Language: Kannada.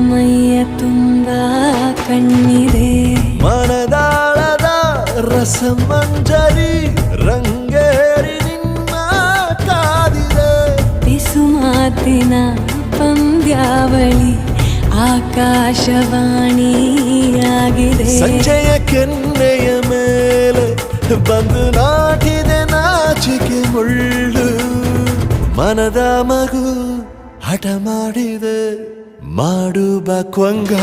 ಮೈಯ ತುಂಬ ಕಣ್ಣಿದೆ ಮನದಾಳದ ರಸಮಂಜರಿ ರಂಗೇರಿ ನಿನ್ನ ಕಾದಿದೆ ಪಿಸು ಮಾತಿನ ಪಂದ್ಯಾವಳಿ ಆಕಾಶವಾಣಿಯಾಗಿದೆ ಸಂಜೆಯ ಕೆನ್ನೆಯ ಮೇಲೆ ಬಂದು ನಾಟಿದೆ ನಾಚಿಕೆ ಮುಳ್ಳು ಮನದ ಮಗು ಹಠ ಮಾಡಿದೆ ಮಾಡುವ ಕೊಂಗ